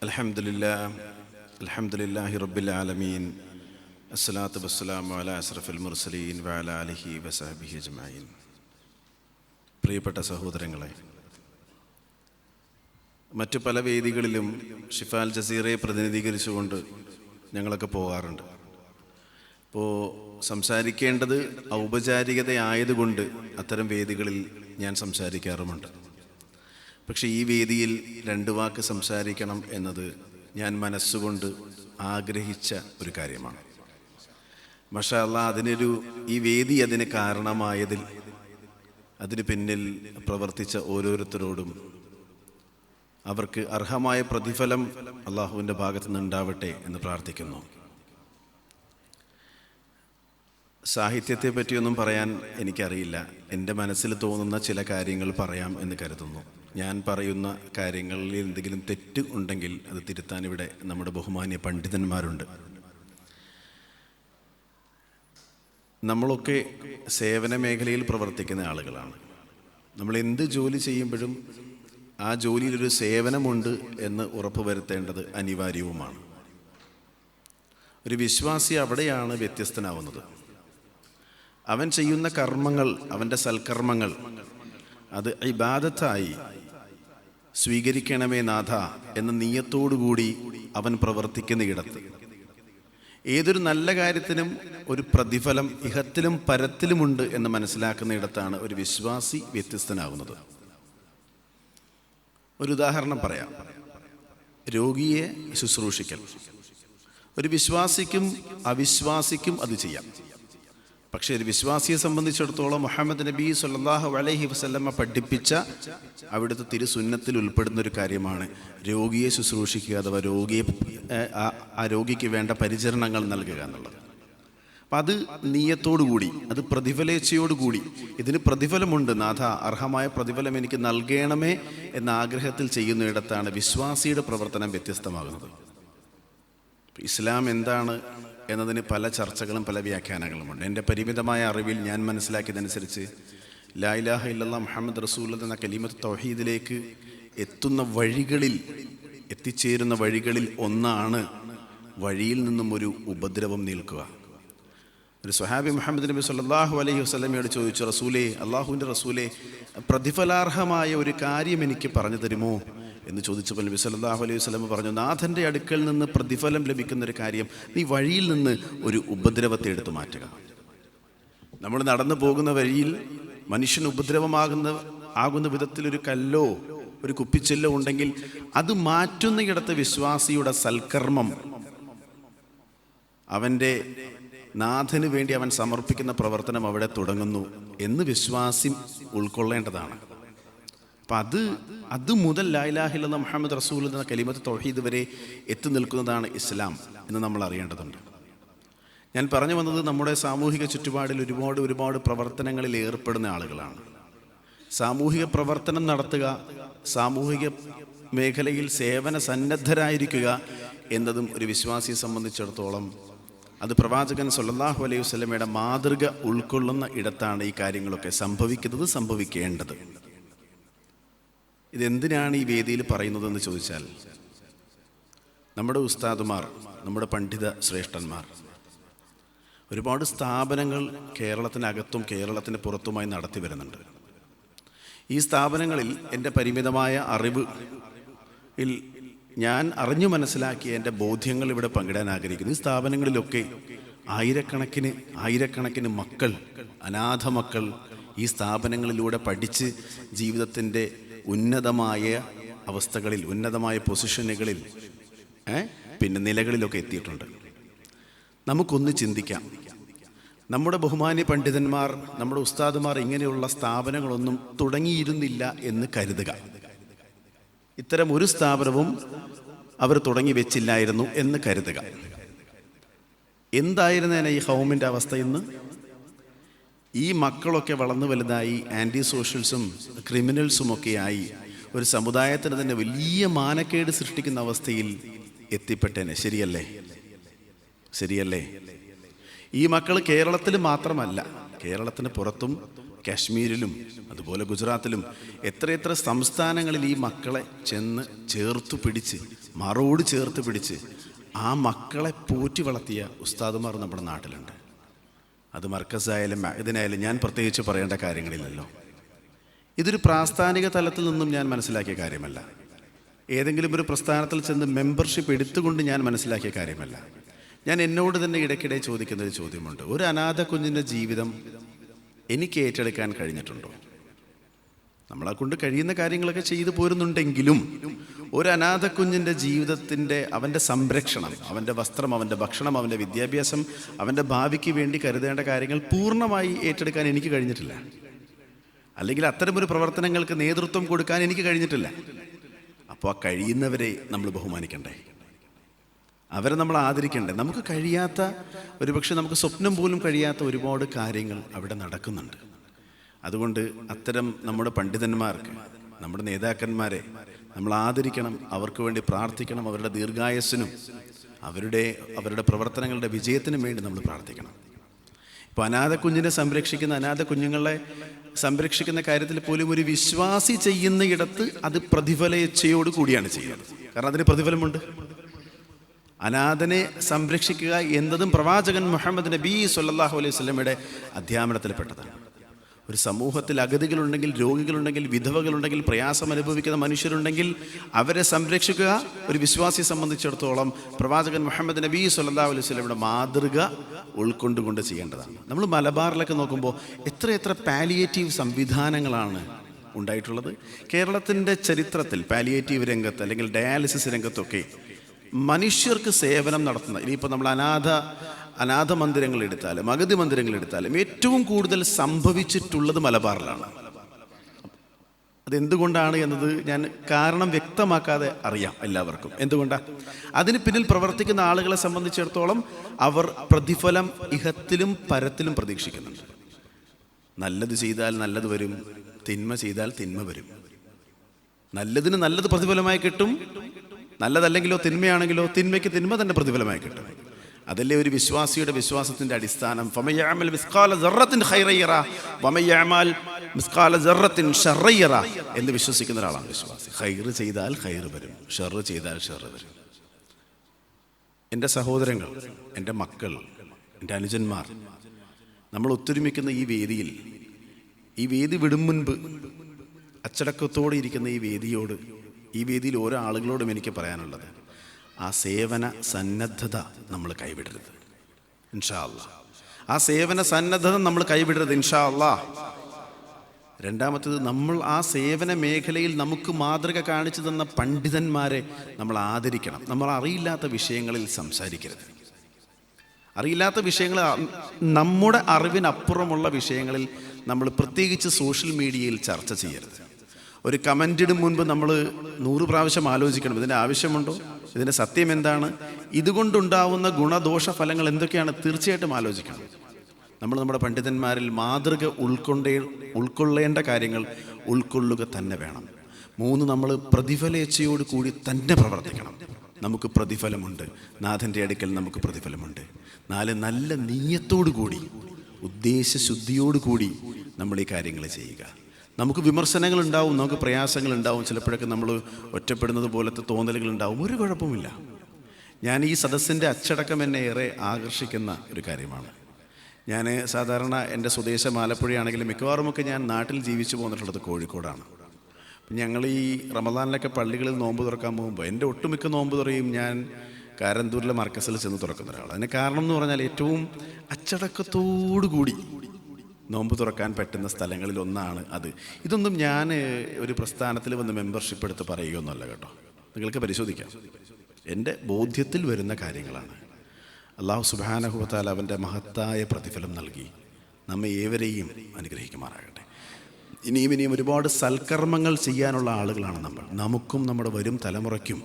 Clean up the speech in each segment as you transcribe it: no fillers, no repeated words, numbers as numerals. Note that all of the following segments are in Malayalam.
അൽഹംദുലില്ലാഹി റബ്ബിൽ ആലമീൻ. അസ്സലാത്തു വസ്സലാമു അലാ അസ്റഫിൽ മുർസലീൻ വഅലാ ആലിഹി വസഹ്ബിഹി അജ്മഈൻ. പ്രിയപ്പെട്ട സഹോദരങ്ങളെ, മറ്റു പല വേദികളിലും ഷിഫാൽ ജസീറയെ പ്രതിനിധീകരിച്ചുകൊണ്ട് ഞങ്ങളൊക്കെ പോകാറുണ്ട്. അപ്പോൾ സംസാരിക്കേണ്ടത് ഔപചാരികതയായതുകൊണ്ട് അത്തരം വേദികളിൽ ഞാൻ സംസാരിക്കാറുമുണ്ട്. പക്ഷേ ഈ വേദിയിൽ രണ്ട് വാക്ക് സംസാരിക്കണം എന്നത് ഞാൻ മനസ്സുകൊണ്ട് ആഗ്രഹിച്ച ഒരു കാര്യമാണ്. മാഷാ അല്ലാഹ്, ഈ വേദി അതിന് കാരണമായതിൽ അതിന് പിന്നിൽ പ്രവർത്തിച്ച ഓരോരുത്തരോടും അവർക്ക് അർഹമായ പ്രതിഫലം അള്ളാഹുവിൻ്റെ ഭാഗത്തു നിന്നുണ്ടാവട്ടെ എന്ന് പ്രാർത്ഥിക്കുന്നു. സാഹിത്യത്തെ പറ്റിയൊന്നും പറയാൻ എനിക്കറിയില്ല. എൻ്റെ മനസ്സിൽ തോന്നുന്ന ചില കാര്യങ്ങൾ പറയാം എന്ന് കരുതുന്നു. ഞാൻ പറയുന്ന കാര്യങ്ങളിൽ എന്തെങ്കിലും തെറ്റ് ഉണ്ടെങ്കിൽ അത് തിരുത്താൻ ഇവിടെ നമ്മുടെ ബഹുമാന്യ പണ്ഡിതന്മാരുണ്ട്. നമ്മളൊക്കെ സേവന മേഖലയിൽ പ്രവർത്തിക്കുന്ന ആളുകളാണ്. നമ്മൾ എന്ത് ജോലി ചെയ്യുമ്പോഴും ആ ജോലിയിലൊരു സേവനമുണ്ട് എന്ന് ഉറപ്പുവരുത്തേണ്ടത് അനിവാര്യവുമാണ്. ഒരു വിശ്വാസി അവിടെയാണ് വ്യത്യസ്തനാവുന്നത്. അവൻ ചെയ്യുന്ന കർമ്മങ്ങൾ, അവൻ്റെ സൽക്കർമ്മങ്ങൾ, അത് ഇബാദത്തായി സ്വീകരിക്കണമേ നാഥ എന്ന നിയ്യത്തോടുകൂടി അവൻ പ്രവർത്തിക്കുന്ന ഇടത്ത് ഏതൊരു നല്ല കാര്യത്തിനും ഒരു പ്രതിഫലം ഇഹത്തിലും പരത്തിലുമുണ്ട് എന്ന് മനസ്സിലാക്കുന്ന ഇടത്താണ് ഒരു വിശ്വാസി വ്യത്യസ്തനാകുന്നത്. ഒരു ഉദാഹരണം പറയാം. രോഗിയെ ശുശ്രൂഷിക്കൽ ഒരു വിശ്വാസിക്കും അവിശ്വാസിക്കും അത് ചെയ്യാം. പക്ഷേ ഒരു വിശ്വാസിയെ സംബന്ധിച്ചിടത്തോളം മുഹമ്മദ് നബി സല്ലല്ലാഹു അലൈഹി വസല്ലമ പഠിപ്പിച്ച അവിടുത്തെ തിരുസുന്നത്തിൽ ഉൾപ്പെടുന്ന ഒരു കാര്യമാണ് രോഗിയെ ശുശ്രൂഷിക്കുക, അഥവാ ആ രോഗിക്ക് വേണ്ട പരിചരണങ്ങൾ നൽകുക എന്നുള്ളത്. അപ്പം അത് നിയ്യത്തോടുകൂടി, അത് പ്രതിഫലേച്ഛയോടുകൂടി, ഇതിന് പ്രതിഫലമുണ്ട് നാഥ, അർഹമായ പ്രതിഫലം എനിക്ക് നൽകണമേ എന്ന ആഗ്രഹത്തിൽ ചെയ്യുന്നിടത്താണ് വിശ്വാസിയുടെ പ്രവർത്തനം വ്യത്യസ്തമാകുന്നത്. ഇസ്ലാം എന്താണ് എന്നതിന് പല ചർച്ചകളും പല വ്യാഖ്യാനങ്ങളുമുണ്ട്. എൻ്റെ പരിമിതമായ അറിവിൽ ഞാൻ മനസ്സിലാക്കിയതനുസരിച്ച് ലാ ഇലാഹ ഇല്ലല്ലാഹ് മുഹമ്മദ് റസൂലുള്ളാഹി എന്ന കലിമത്ത് തൗഹീദിലേക്ക് എത്തിച്ചേരുന്ന വഴികളിൽ ഒന്നാണ് വഴിയിൽ നിന്നും ഒരു ഉപദ്രവം നിൽക്കുക. ഒരു സ്വഹാബി മുഹമ്മദ് നബി സല്ലല്ലാഹു അലൈഹി വസല്ലമയോട് ചോദിച്ചു, റസൂലേ, അള്ളാഹുവിൻ്റെ റസൂലേ, പ്രതിഫലാർഹമായ ഒരു കാര്യം എനിക്ക് പറഞ്ഞു തരുമോ എന്ന് ചോദിച്ചപ്പോൾ നബി സല്ലല്ലാഹു അലൈഹി വസല്ലം പറഞ്ഞു, നാഥൻ്റെ അടുക്കൽ നിന്ന് പ്രതിഫലം ലഭിക്കുന്നൊരു കാര്യം നീ വഴിയിൽ നിന്ന് ഒരു ഉപദ്രവത്തെ എടുത്തു മാറ്റുക. നമ്മൾ നടന്നു പോകുന്ന വഴിയിൽ മനുഷ്യന് ഉപദ്രവമാകുന്ന വിധത്തിലൊരു കല്ലോ ഒരു കുപ്പിച്ചെല്ലോ ഉണ്ടെങ്കിൽ അത് മാറ്റുന്നയിടത്ത് വിശ്വാസിയുടെ സൽക്കർമ്മം, അവൻ്റെ നാഥന് വേണ്ടി അവൻ സമർപ്പിക്കുന്ന പ്രവർത്തനം അവിടെ തുടങ്ങുന്നു എന്ന് വിശ്വാസി ഉൾക്കൊള്ളേണ്ടതാണ്. അപ്പം അത് മുതൽ ലാ ഇലാഹ ഇല്ലല്ലാഹ് മുഹമ്മദ് റസൂലുള്ളാഹി എന്ന കലിമത്ത് തൗഹീദ് വരെ എത്തി നിൽക്കുന്നതാണ് ഇസ്ലാം എന്ന് നമ്മൾ അറിയേണ്ടതുണ്ട്. ഞാൻ പറഞ്ഞു വന്നത്, നമ്മുടെ സാമൂഹിക ചുറ്റുപാടിൽ ഒരുപാട് പ്രവർത്തനങ്ങളിൽ ഏർപ്പെടുന്ന ആളുകളാണ്. സാമൂഹിക പ്രവർത്തനം നടത്തുക, സാമൂഹിക മേഖലയിൽ സേവന സന്നദ്ധരായിരിക്കുക എന്നതും ഒരു വിശ്വാസിയെ സംബന്ധിച്ചിടത്തോളം അത് പ്രവാചകൻ സല്ലല്ലാഹു അലൈഹി വസല്ലമയുടെ മാതൃക ഉൾക്കൊള്ളുന്ന ഇടത്താണ് ഈ കാര്യങ്ങളൊക്കെ സംഭവിക്കേണ്ടത്. ഇതെന്തിനാണ് ഈ വേദിയിൽ പറയുന്നതെന്ന് ചോദിച്ചാൽ, നമ്മുടെ ഉസ്താദുമാർ, നമ്മുടെ പണ്ഡിത ശ്രേഷ്ഠന്മാർ, ഒരുപാട് സ്ഥാപനങ്ങൾ കേരളത്തിനകത്തും കേരളത്തിന് പുറത്തുമായി നടത്തി വരുന്നുണ്ട്. ഈ സ്ഥാപനങ്ങളിൽ എൻ്റെ പരിമിതമായ അറിവിൽ ഞാൻ അറിഞ്ഞു മനസ്സിലാക്കിയ എൻ്റെ ബോധ്യങ്ങൾ ഇവിടെ പങ്കിടാൻ ആഗ്രഹിക്കുന്നു. ഈ സ്ഥാപനങ്ങളിലൊക്കെ ആയിരക്കണക്കിന് മക്കൾ, അനാഥ മക്കൾ ഈ സ്ഥാപനങ്ങളിലൂടെ പഠിച്ച് ജീവിതത്തിൻ്റെ ഉന്നതമായ അവസ്ഥകളിൽ, ഉന്നതമായ പൊസിഷനുകളിൽ, പിന്നെ നിലകളിലൊക്കെ എത്തിയിട്ടുണ്ട്. നമുക്കൊന്ന് ചിന്തിക്കാം. നമ്മുടെ ബഹുമാന്യ പണ്ഡിതന്മാർ, നമ്മുടെ ഉസ്താദുമാർ ഇങ്ങനെയുള്ള സ്ഥാപനങ്ങളൊന്നും തുടങ്ങിയിരുന്നില്ല എന്ന് കരുതുക. ഇത്തരം ഒരു സ്ഥാപനവും അവർ തുടങ്ങി വെച്ചില്ലായിരുന്നു എന്ന് കരുതുക. എന്തായിരുന്നേനെ ഈ ഹൗമിൻ്റെ അവസ്ഥ ഇന്ന്? ഈ മക്കളൊക്കെ വളർന്നു വലുതായി ആൻറ്റി സോഷ്യൽസും ക്രിമിനൽസുമൊക്കെയായി ഒരു സമുദായത്തിന് തന്നെ വലിയ മാനക്കേട് സൃഷ്ടിക്കുന്ന അവസ്ഥയിൽ എത്തിപ്പെട്ടേനെ. ശരിയല്ലേ? ഈ മക്കൾ കേരളത്തിൽ മാത്രമല്ല, കേരളത്തിന് പുറത്തും കാശ്മീരിലും അതുപോലെ ഗുജറാത്തിലും എത്രയെത്ര സംസ്ഥാനങ്ങളിൽ ഈ മക്കളെ ചെന്ന് ചേർത്ത് പിടിച്ച് മറോട് ചേർത്ത് പിടിച്ച് ആ മക്കളെ പോറ്റി വളർത്തിയ ഉസ്താദുമാർ നമ്മുടെ നാട്ടിലുണ്ട്. അത് മർക്കസായാലും ഇതിനായാലും ഞാൻ പ്രത്യേകിച്ച് പറയേണ്ട കാര്യങ്ങളില്ലല്ലോ. ഇതൊരു പ്രാസ്ഥാനിക തലത്തിൽ നിന്നും ഞാൻ മനസ്സിലാക്കിയ കാര്യമല്ല. ഏതെങ്കിലും ഒരു പ്രസ്ഥാനത്തിൽ ചെന്ന് മെമ്പർഷിപ്പ് എടുത്തുകൊണ്ട് ഞാൻ മനസ്സിലാക്കിയ കാര്യമല്ല. ഞാൻ എന്നോട് തന്നെ ഇടയ്ക്കിടെ ചോദിക്കുന്ന ഒരു ചോദ്യമുണ്ട്. ഒരു അനാഥ കുഞ്ഞിൻ്റെ ജീവിതം എനിക്ക് ഏറ്റെടുക്കാൻ കഴിഞ്ഞിട്ടുണ്ടോ? നമ്മളെ കൊണ്ട് കഴിയുന്ന കാര്യങ്ങളൊക്കെ ചെയ്തു പോരുന്നുണ്ടെങ്കിലും ഒരു അനാഥ കുഞ്ഞിൻ്റെ ജീവിതത്തിൻ്റെ അവൻ്റെ സംരക്ഷണം, അവൻ്റെ വസ്ത്രം, അവൻ്റെ ഭക്ഷണം, അവൻ്റെ വിദ്യാഭ്യാസം, അവൻ്റെ ഭാവിക്ക് വേണ്ടി കരുതേണ്ട കാര്യങ്ങൾ പൂർണ്ണമായി ഏറ്റെടുക്കാൻ എനിക്ക് കഴിഞ്ഞിട്ടില്ല. അല്ലെങ്കിൽ അത്തരമൊരു പ്രവർത്തനങ്ങൾക്ക് നേതൃത്വം കൊടുക്കാൻ എനിക്ക് കഴിഞ്ഞിട്ടില്ല. അപ്പോൾ ആ കഴിയുന്നവരെ നമ്മൾ ബഹുമാനിക്കണ്ടേ? അവരെ നമ്മൾ ആദരിക്കണ്ടേ? നമുക്ക് കഴിയാത്ത, ഒരുപക്ഷെ നമുക്ക് സ്വപ്നം പോലും കഴിയാത്ത ഒരുപാട് കാര്യങ്ങൾ അവിടെ നടക്കുന്നുണ്ട്. അതുകൊണ്ട് അത്തരം നമ്മുടെ പണ്ഡിതന്മാർക്ക്, നമ്മുടെ നേതാക്കന്മാരെ നമ്മൾ ആദരിക്കണം, അവർക്ക് വേണ്ടി പ്രാർത്ഥിക്കണം. അവരുടെ ദീർഘായുസ്സിനും അവരുടെ പ്രവർത്തനങ്ങളുടെ വിജയത്തിനും വേണ്ടി നമ്മൾ പ്രാർത്ഥിക്കണം. ഇപ്പോൾ അനാഥ കുഞ്ഞിനെ സംരക്ഷിക്കുന്ന, അനാഥ കുഞ്ഞുങ്ങളെ സംരക്ഷിക്കുന്ന കാര്യത്തിൽ പോലും ഒരു വിശ്വാസി ചെയ്യുന്നയിടത്ത് അത് പ്രതിഫലേച്ഛയോട് കൂടിയാണ് ചെയ്യുന്നത്. കാരണം അതിന് പ്രതിഫലമുണ്ട്. അനാഥനെ സംരക്ഷിക്കുക എന്നതും പ്രവാചകൻ മുഹമ്മദ് നബി സല്ലല്ലാഹു അലൈഹി വസല്ലമയുടെ അധ്യാപനത്തിൽപ്പെട്ടതാണ്. ഒരു സമൂഹത്തിൽ അഗതികളുണ്ടെങ്കിൽ, രോഗികളുണ്ടെങ്കിൽ, വിധവകളുണ്ടെങ്കിൽ, പ്രയാസം അനുഭവിക്കുന്ന മനുഷ്യരുണ്ടെങ്കിൽ അവരെ സംരക്ഷിക്കുക ഒരു വിശ്വാസിയെ സംബന്ധിച്ചിടത്തോളം പ്രവാചകൻ മുഹമ്മദ് നബി സല്ലല്ലാഹു അലൈഹി വസല്ലമയുടെ മാതൃക ഉൾക്കൊണ്ടുകൊണ്ട് ചെയ്യേണ്ടതാണ്. നമ്മൾ മലബാറിലൊക്കെ നോക്കുമ്പോൾ എത്രയെത്ര പാലിയേറ്റീവ് സംവിധാനങ്ങളാണ് ഉണ്ടായിട്ടുള്ളത്. കേരളത്തിൻ്റെ ചരിത്രത്തിൽ പാലിയേറ്റീവ് രംഗത്ത് അല്ലെങ്കിൽ ഡയാലിസിസ് രംഗത്തൊക്കെ മനുഷ്യർക്ക് സേവനം നടത്തുന്ന, ഇനിയിപ്പോൾ നമ്മൾ അനാഥ മന്ദിരങ്ങൾ എടുത്താലും അഗതി മന്ദിരങ്ങൾ എടുത്താലും ഏറ്റവും കൂടുതൽ സംഭവിച്ചിട്ടുള്ളത് മലബാറിലാണ്. അതെന്തുകൊണ്ടാണ് എന്നത് ഞാൻ കാരണം വ്യക്തമാക്കാതെ അറിയാം എല്ലാവർക്കും. എന്തുകൊണ്ടാണ്? അതിന് പിന്നിൽ പ്രവർത്തിക്കുന്ന ആളുകളെ സംബന്ധിച്ചിടത്തോളം അവർ പ്രതിഫലം ഇഹത്തിലും പരത്തിലും പ്രതീക്ഷിക്കുന്നുണ്ട്. നല്ലത് ചെയ്താൽ നല്ലത് വരും, തിന്മ ചെയ്താൽ തിന്മ വരും. നല്ലതിന് നല്ലത് പ്രതിഫലമായി കിട്ടും, നല്ലതല്ലെങ്കിലോ തിന്മയാണെങ്കിലോ തിന്മയ്ക്ക് തിന്മ തന്നെ പ്രതിഫലമായി കിട്ടും. അതല്ലേ ഒരു വിശ്വാസിയുടെ വിശ്വാസത്തിൻ്റെ അടിസ്ഥാനം. ഫമയഅമൽ മിസ്ഖാല ദർറത്തിൻ ഖൈറൻ യറ വമയഅമൽ മിസ്ഖാല ദർറത്തിൻ ശർറൻ യറ എന്ന് വിശ്വസിക്കുന്ന ഒരാളാണ് വിശ്വാസി. ഖൈർ ചെയ്താൽ ഖൈർ വരും, ഷർറ് ചെയ്താൽ ഷർറ് വരും. എൻ്റെ സഹോദരങ്ങൾ, എൻ്റെ മക്കൾ, എൻ്റെ അനുജന്മാർ, നമ്മൾ ഒത്തൊരുമിക്കുന്ന ഈ വേദിയിൽ, ഈ വേദി വിടും മുൻപ് അച്ചടക്കത്തോടെ ഇരിക്കുന്ന ഈ വേദിയിൽ ഓരോ ആളുകളോടും എനിക്ക് പറയാനുള്ളത്, ആ സേവന സന്നദ്ധത നമ്മൾ കൈവിടരുത് ഇൻഷാ അല്ലാഹ്. ആ സേവന സന്നദ്ധത നമ്മൾ കൈവിടരുത് ഇൻഷാ അല്ലാഹ്. രണ്ടാമത്തേത്, നമ്മൾ ആ സേവന മേഖലയിൽ നമുക്ക് മാതൃക കാണിച്ചു തന്ന പണ്ഡിതന്മാരെ നമ്മൾ ആദരിക്കണം. നമ്മൾ അറിയില്ലാത്ത വിഷയങ്ങളിൽ സംസാരിക്കരുത്. അറിയില്ലാത്ത വിഷയങ്ങൾ, നമ്മുടെ അറിവിനപ്പുറമുള്ള വിഷയങ്ങളിൽ നമ്മൾ പ്രത്യേകിച്ച് സോഷ്യൽ മീഡിയയിൽ ചർച്ച ചെയ്യരുത്. ഒരു കമൻറ്റിടും മുൻപ് നമ്മൾ 100 പ്രാവശ്യം ആലോചിക്കണം. ഇതിൻ്റെ ആവശ്യമുണ്ടോ? ഇതിൻ്റെ സത്യം എന്താണ്? ഇതുകൊണ്ടുണ്ടാവുന്ന ഗുണദോഷ ഫലങ്ങൾ എന്തൊക്കെയാണ്? തീർച്ചയായിട്ടും ആലോചിക്കണം. നമ്മൾ നമ്മുടെ പണ്ഡിതന്മാരിൽ മാതൃക ഉൾക്കൊള്ളേണ്ട കാര്യങ്ങൾ ഉൾക്കൊള്ളുക തന്നെ വേണം. 3, നമ്മൾ പ്രതിഫലേച്ഛയോട് കൂടി തന്നെ പ്രവർത്തിക്കണം. നമുക്ക് പ്രതിഫലമുണ്ട്, നാഥൻ്റെ അടുക്കൽ നമുക്ക് പ്രതിഫലമുണ്ട്. 4, നല്ല നീയത്തോടു കൂടി, ഉദ്ദേശശുദ്ധിയോടു കൂടി നമ്മൾ ഈ കാര്യങ്ങൾ ചെയ്യുക. നമുക്ക് വിമർശനങ്ങളുണ്ടാവും, നമുക്ക് പ്രയാസങ്ങളുണ്ടാവും, ചിലപ്പോഴൊക്കെ നമ്മൾ ഒറ്റപ്പെടുന്നത് പോലത്തെ തോന്നലുകളുണ്ടാവും. ഒരു കുഴപ്പമില്ല. ഞാൻ ഈ സദസ്സിൻ്റെ അച്ചടക്കം എന്നെ ഏറെ ആകർഷിക്കുന്ന ഒരു കാര്യമാണ്. ഞാൻ സാധാരണ എൻ്റെ സ്വദേശം ആലപ്പുഴയാണെങ്കിലും മിക്കവാറുമൊക്കെ ഞാൻ നാട്ടിൽ ജീവിച്ചു പോന്നിട്ടുള്ളത് കോഴിക്കോടാണ്. ഞങ്ങൾ ഈ റമദാനിലൊക്കെ പള്ളികളിൽ നോമ്പ് തുറക്കാൻ പോകുമ്പോൾ എൻ്റെ ഒട്ടുമിക്ക നോമ്പ് തുറയും ഞാൻ കാരന്തൂരിലെ മർക്കസിൽ ചെന്ന് തുറക്കുന്ന ഒരാളാണ്. അതിന് കാരണം എന്ന് പറഞ്ഞാൽ ഏറ്റവും അച്ചടക്കത്തോടു കൂടി നോമ്പ് തുറക്കാൻ പറ്റുന്ന സ്ഥലങ്ങളിൽ ഒന്നാണ് അത്. ഇതൊന്നും ഞാൻ ഒരു പ്രസ്ഥാനത്തിൽ വന്ന് മെമ്പർഷിപ്പ് എടുത്ത് പറയുകയൊന്നുമല്ല കേട്ടോ. നിങ്ങൾക്ക് പരിശോധിക്കാം. എൻ്റെ ബോധ്യത്തിൽ വരുന്ന കാര്യങ്ങളാണ്. അല്ലാഹു സുബ്ഹാനഹു വ തആല അവൻ്റെ മഹത്തായ പ്രതിഫലം നൽകി നമ്മെ ഏവരെയും അനുഗ്രഹിക്കുമാറാകട്ടെ. ഇനിയും ഒരുപാട് സൽക്കർമ്മങ്ങൾ ചെയ്യാനുള്ള ആളുകളാണ് നമ്മൾ. നമുക്കും നമ്മുടെ വരും തലമുറയ്ക്കും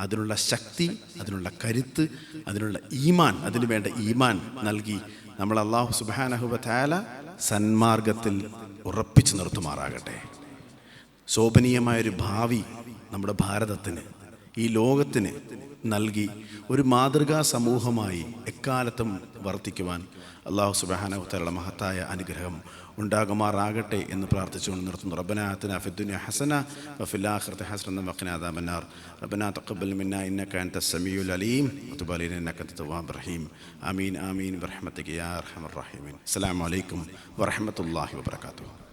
അതിനുള്ള ശക്തി, അതിനുള്ള കരുത്ത്, അതിനുള്ള ഈമാൻ, അതിനു വേണ്ട ഈമാൻ നൽകി നമ്മൾ അല്ലാഹു സുബ്ഹാനഹു വ തആല സന്മാർഗത്തിൽ ഉറപ്പിച്ചു നിർത്തുമാറാകട്ടെ. ശോഭനീയമായൊരു ഭാവി നമ്മുടെ ഭാരതത്തിന്, ഈ ലോകത്തിന് നൽകി ഒരു മാതൃകാ സമൂഹമായി എക്കാലത്തും വർത്തിക്കുവാൻ അല്ലാഹു സുബ്ഹാനഹു വ തആലയുടെ മഹത്തായ അനുഗ്രഹം ഉണ്ടാകുമാറാകട്ടെ എന്ന് പ്രാർത്ഥിച്ചുകൊണ്ട് നിർത്തുന്നു. റബ്ബനാ ആതിനാ ഫിദ്ദുനിയ ഹസന വഫിൽ ആഖിറതി ഹസനത വഖിനാ അദാബന്നാർ. റബ്ബനാ തഖബ്ബൽ മിന്നാ ഇന്നക അൻതസ് സമീഉൽ അലീം വതുബ് അലൈനാ ഇന്നക അൻതത് തവ്വാബുർ റഹീം. ആമീൻ ആമീൻ ബിറഹ്മതിക യാ അർഹമർ റഹീമീൻ. അസ്സലാമു അലൈക്കും വറഹ്മത്തുള്ളാഹി വബറകാതുഹു.